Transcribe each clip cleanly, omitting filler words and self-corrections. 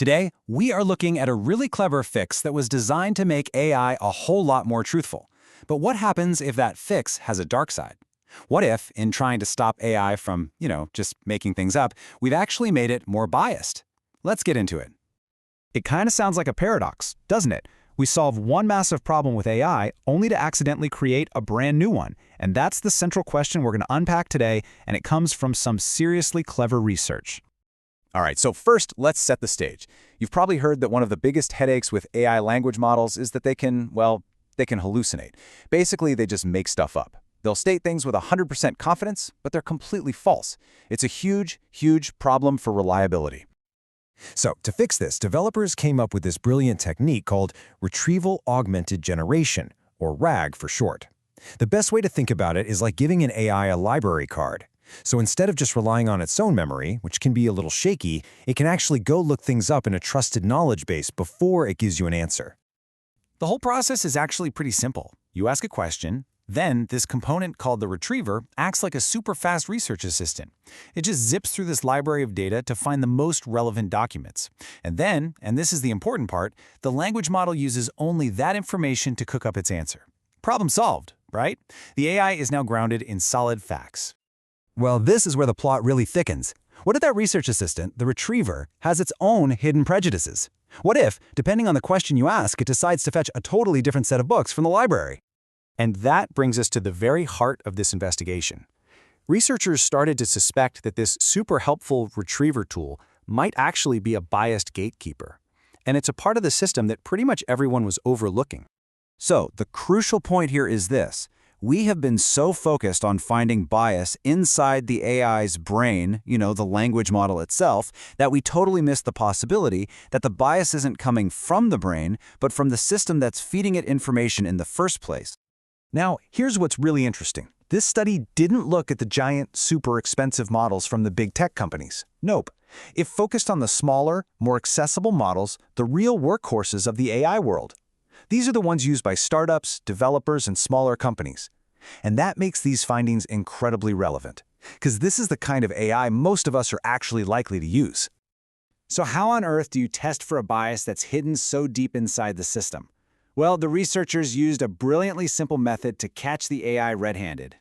Today, we are looking at a really clever fix that was designed to make AI a whole lot more truthful. But what happens if that fix has a dark side? What if, in trying to stop AI from, just making things up, we've actually made it more biased? Let's get into it. It kind of sounds like a paradox, doesn't it? We solve one massive problem with AI only to accidentally create a brand new one. And that's the central question we're going to unpack today, and it comes from some seriously clever research. All right, so first, let's set the stage. You've probably heard that one of the biggest headaches with AI language models is that they can hallucinate. Basically, they just make stuff up. They'll state things with 100% confidence, but they're completely false. It's a huge, huge problem for reliability. So, to fix this, developers came up with this brilliant technique called Retrieval-Augmented Generation, or RAG for short. The best way to think about it is like giving an AI a library card. So instead of just relying on its own memory, which can be a little shaky, it can actually go look things up in a trusted knowledge base before it gives you an answer. The whole process is actually pretty simple. You ask a question, then this component called the retriever acts like a super fast research assistant. It just zips through this library of data to find the most relevant documents. And then, and this is the important part, the language model uses only that information to cook up its answer. Problem solved, right? The AI is now grounded in solid facts. Well, this is where the plot really thickens. What if that research assistant, the retriever, has its own hidden prejudices? What if, depending on the question you ask, it decides to fetch a totally different set of books from the library? And that brings us to the very heart of this investigation. Researchers started to suspect that this super helpful retriever tool might actually be a biased gatekeeper. And it's a part of the system that pretty much everyone was overlooking. So, the crucial point here is this. We have been so focused on finding bias inside the AI's brain, the language model itself, that we totally missed the possibility that the bias isn't coming from the brain, but from the system that's feeding it information in the first place. Now, here's what's really interesting. This study didn't look at the giant, super expensive models from the big tech companies. Nope. It focused on the smaller, more accessible models, the real workhorses of the AI world. These are the ones used by startups, developers, and smaller companies. And that makes these findings incredibly relevant, because this is the kind of AI most of us are actually likely to use. So how on earth do you test for a bias that's hidden so deep inside the system? Well, the researchers used a brilliantly simple method to catch the AI red-handed.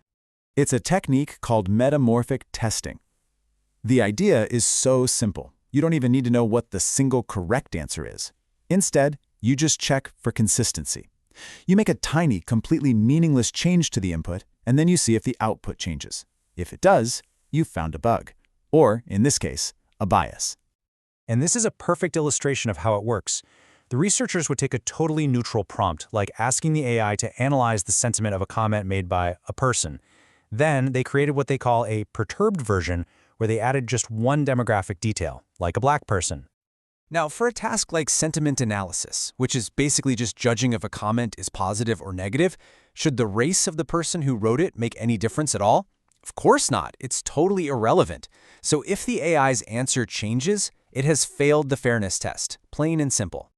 It's a technique called metamorphic testing. The idea is so simple. You don't even need to know what the single correct answer is. Instead, you just check for consistency. You make a tiny, completely meaningless change to the input, and then you see if the output changes. If it does, you've found a bug. Or, in this case, a bias. And this is a perfect illustration of how it works. The researchers would take a totally neutral prompt, like asking the AI to analyze the sentiment of a comment made by a person. Then they created what they call a perturbed version, where they added just one demographic detail, like a black person. Now, for a task like sentiment analysis, which is basically just judging if a comment is positive or negative, should the race of the person who wrote it make any difference at all? Of course not. It's totally irrelevant. So if the AI's answer changes, it has failed the fairness test, plain and simple.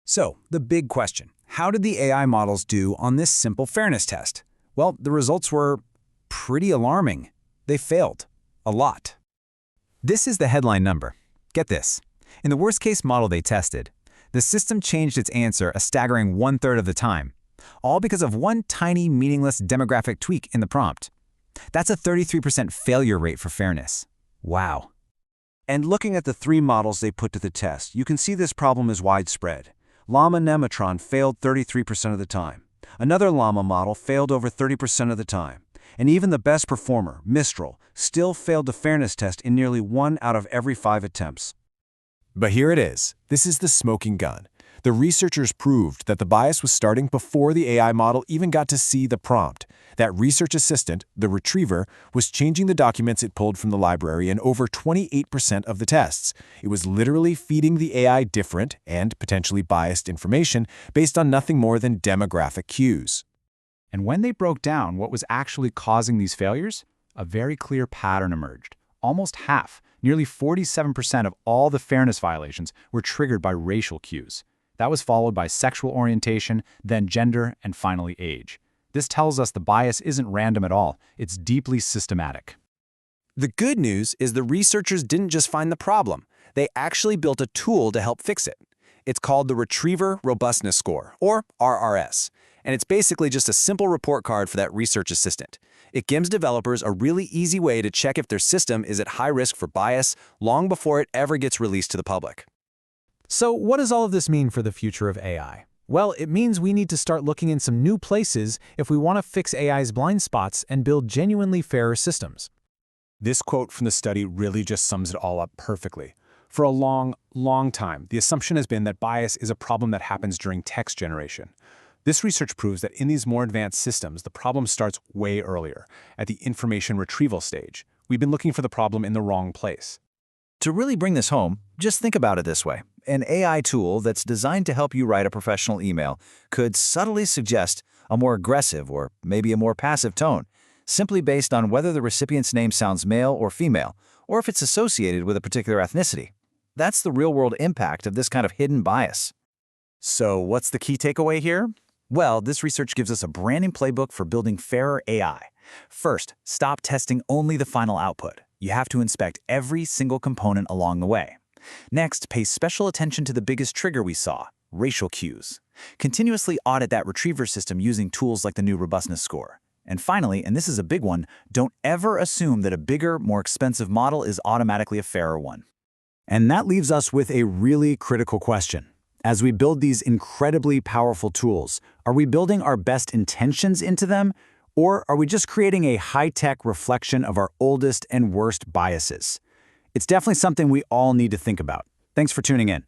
So, the big question, how did the AI models do on this simple fairness test? Well, the results were pretty alarming. They failed. A lot. This is the headline number. Get this. In the worst-case model they tested, the system changed its answer a staggering 1/3 of the time, all because of one tiny, meaningless demographic tweak in the prompt. That's a 33% failure rate for fairness. Wow. And looking at the three models they put to the test, you can see this problem is widespread. Llama Nematron failed 33% of the time. Another Llama model failed over 30% of the time. And even the best performer, Mistral, still failed the fairness test in nearly 1 out of every 5 attempts. But here it is. This is the smoking gun. The researchers proved that the bias was starting before the AI model even got to see the prompt. That research assistant, the retriever, was changing the documents it pulled from the library in over 28% of the tests. It was literally feeding the AI different and potentially biased information based on nothing more than demographic cues. And when they broke down what was actually causing these failures, a very clear pattern emerged. Almost half, nearly 47% of all the fairness violations were triggered by racial cues. That was followed by sexual orientation, then gender, and finally age. This tells us the bias isn't random at all. It's deeply systematic. The good news is the researchers didn't just find the problem. They actually built a tool to help fix it. It's called the Retriever Robustness Score, or RRS, and it's basically just a simple report card for that research assistant. It gives developers a really easy way to check if their system is at high risk for bias long before it ever gets released to the public. So what does all of this mean for the future of AI? Well, it means we need to start looking in some new places if we want to fix AI's blind spots and build genuinely fairer systems. This quote from the study really just sums it all up perfectly. For a long, long time, the assumption has been that bias is a problem that happens during text generation. This research proves that in these more advanced systems, the problem starts way earlier, at the information retrieval stage. We've been looking for the problem in the wrong place. To really bring this home, just think about it this way. An AI tool that's designed to help you write a professional email could subtly suggest a more aggressive or maybe a more passive tone, simply based on whether the recipient's name sounds male or female, or if it's associated with a particular ethnicity. That's the real-world impact of this kind of hidden bias. So what's the key takeaway here? Well, this research gives us a brand new playbook for building fairer AI. First, stop testing only the final output. You have to inspect every single component along the way. Next, pay special attention to the biggest trigger we saw, racial cues. Continuously audit that retriever system using tools like the new robustness score. And finally, and this is a big one, don't ever assume that a bigger, more expensive model is automatically a fairer one. And that leaves us with a really critical question. As we build these incredibly powerful tools, are we building our best intentions into them, or are we just creating a high-tech reflection of our oldest and worst biases? It's definitely something we all need to think about. Thanks for tuning in.